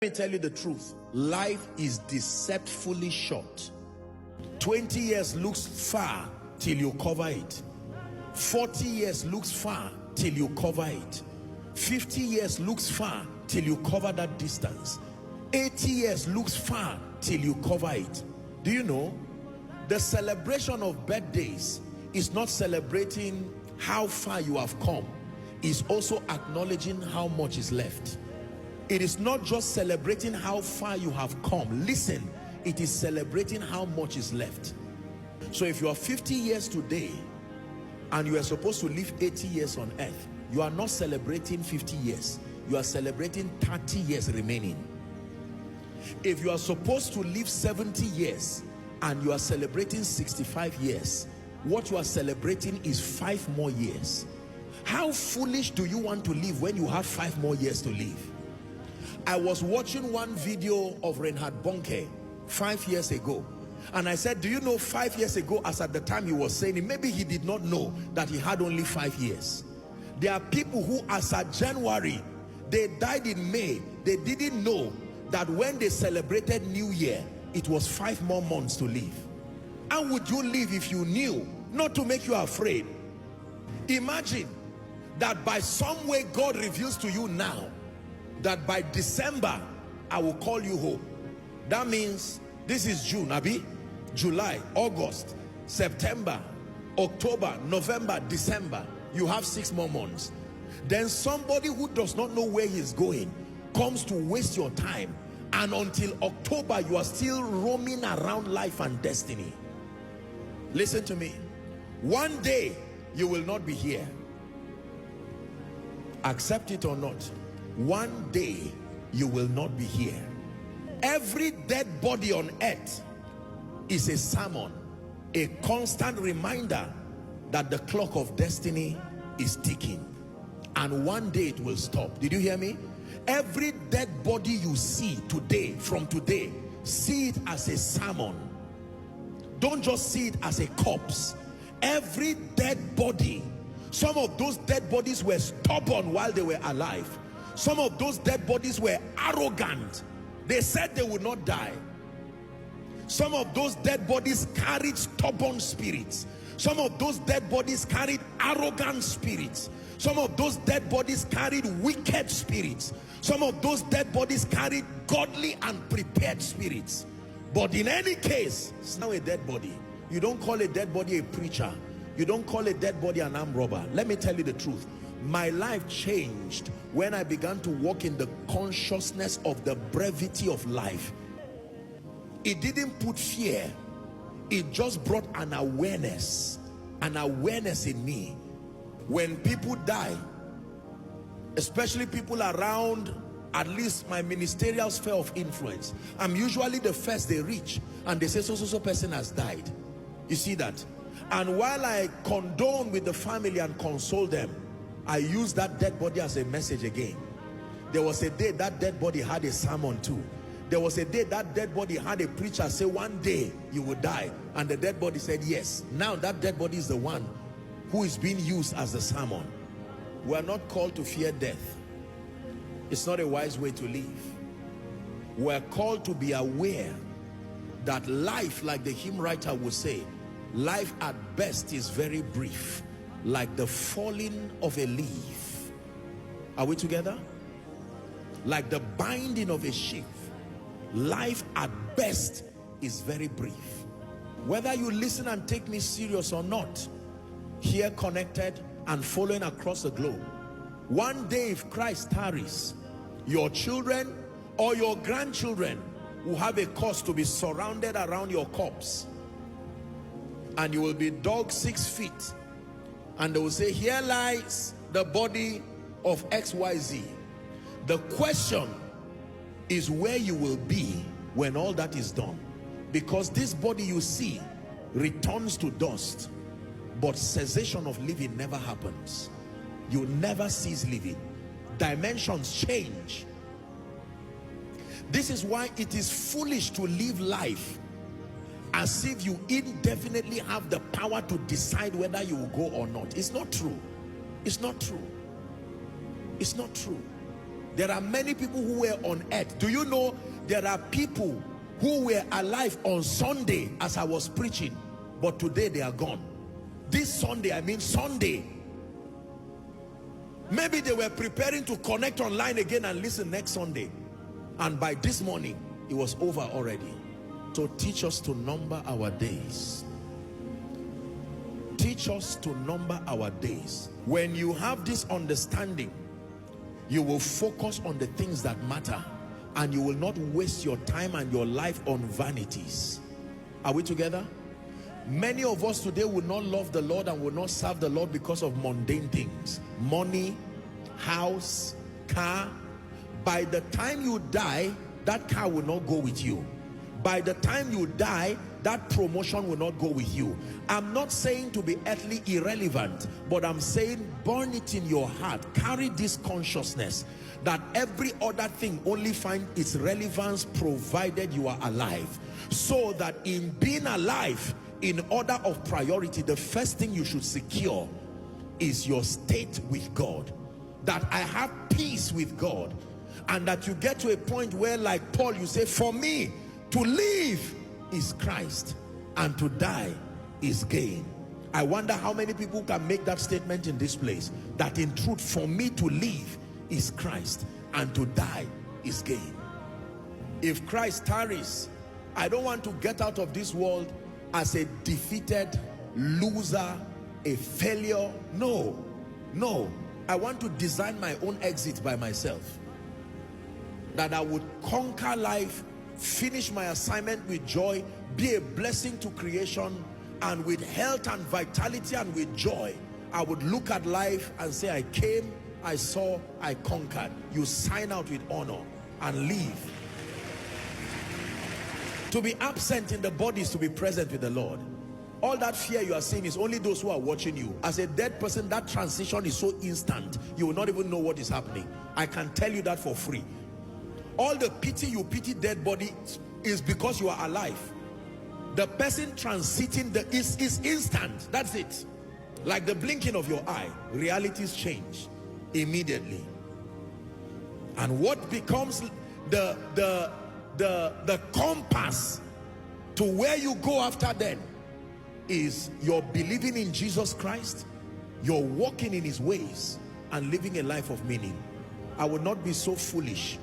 Let me tell you the truth. Life is deceptively short. 20 years looks far till you cover it. 40 years looks far till you cover it. 50 years looks far till you cover that distance. 80 years looks far till you cover it. Do you know? The celebration of birthdays is not celebrating how far you have come. It's also acknowledging how much is left. It is not just celebrating how far you have come. Listen, it is celebrating how much is left. So if you are 50 years today and you are supposed to live 80 years on earth, you are not celebrating 50 years. You are celebrating 30 years remaining. If you are supposed to live 70 years and you are celebrating 65 years, what you are celebrating is 5 more years. How foolish do you want to live when you have 5 more years to live? I was watching one video of Reinhard Bonnke 5 years ago, and I said, do you know 5 years ago, as at the time he was saying it, maybe he did not know that he had only 5 years. There are people who, as at January, they died in May. They didn't know that when they celebrated New Year, it was 5 more months to live. How would you live if you knew? Not to make you afraid. Imagine that by some way God reveals to you now that by December I will call you home. That means this is June, Abi, July, August, September, October, November, December. You have 6 more months. Then somebody who does not know where he's going comes to waste your time, and until October you are still roaming around life and destiny. Listen to me. One day you will not be here. Accept it or not. One day you will not be here. Every dead body on earth is a sermon, a constant reminder that the clock of destiny is ticking, and one day it will stop. Did you hear me? Every dead body you see today, from today, see it as a sermon. Don't just see it as a corpse. Every dead body, some of those dead bodies were stubborn while they were alive. Some of those dead bodies were arrogant. They said they would not die. Some of those dead bodies carried stubborn spirits. Some of those dead bodies carried arrogant spirits. Some of those dead bodies carried wicked spirits. Some of those dead bodies carried godly and prepared spirits. But in any case, it's now a dead body. You don't call a dead body a preacher. You don't call a dead body an armed robber. Let me tell you the truth. My life changed when I began to walk in the consciousness of the brevity of life. It didn't put fear. It just brought an awareness in me. When people die, especially people around at least my ministerial sphere of influence, I'm usually the first they reach, and they say so person has died. You see that? And while I condone with the family and console them, I use that dead body as a message again. There was a day that dead body had a sermon too. There was a day that dead body had a preacher say, one day you will die, and the dead body said yes. Now that dead body is the one who is being used as the sermon. We are not called to fear death. It's not a wise way to live. We are called to be aware that life, like the hymn writer would say, life at best is very brief, like the falling of a leaf. Are we together? Like the binding of a sheaf. Life at best is very brief. Whether you listen and take me serious or not, here connected and following across the globe, one day if Christ tarries, your children or your grandchildren will have a cause to be surrounded around your corpse, and you will be dug 6 feet, and they will say, here lies the body of XYZ. The question is where you will be when all that is done, because this body you see returns to dust, but cessation of living never happens. You never cease living. Dimensions change. This is why it is foolish to live life as if you indefinitely have the power to decide whether you will go or not. It's not true. It's not true. It's not true. There are many people who were on earth. Do you know there are people who were alive on Sunday as I was preaching, but today they are gone? This Sunday, I mean Sunday. Maybe they were preparing to connect online again and listen next Sunday, and by this morning it was over already. So teach us to number our days. Teach us to number our days. When you have this understanding, you will focus on the things that matter, and you will not waste your time and your life on vanities. Are we together? Many of us today will not love the Lord and will not serve the Lord because of mundane things. Money, house, car. By the time you die, that car will not go with you. By the time you die, that promotion will not go with you. I'm not saying to be earthly irrelevant, but I'm saying burn it in your heart. Carry this consciousness that every other thing only finds its relevance provided you are alive. So that in being alive, in order of priority, the first thing you should secure is your state with God. That I have peace with God. And that you get to a point where, like Paul, you say, for me, to live is Christ and to die is gain. I wonder how many people can make that statement in this place, that in truth, for me to live is Christ and to die is gain. If Christ tarries, I don't want to get out of this world as a defeated loser, a failure. No, no. I want to design my own exit by myself. That I would conquer life, finish my assignment with joy, be a blessing to creation, and with health and vitality and with joy, I would look at life and say, I came, I saw, I conquered. You sign out with honor and leave. To be absent in the body is to be present with the Lord. All that fear you are seeing is only those who are watching you. As a dead person, that transition is so instant, you will not even know what is happening. I can tell you that for free. All the pity you pity dead body is because you are alive. The person transiting is instant. That's it. Like the blinking of your eye, realities change immediately. And what becomes the compass to where you go after then is your believing in Jesus Christ, your walking in his ways, and living a life of meaning. I would not be so foolish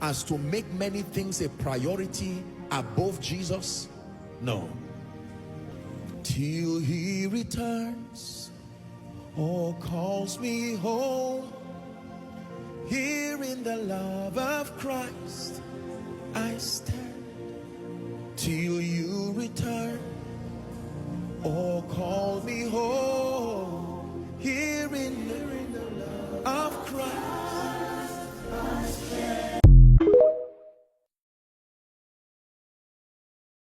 as to make many things a priority above Jesus. No. Till he returns or calls me home, here in the love of Christ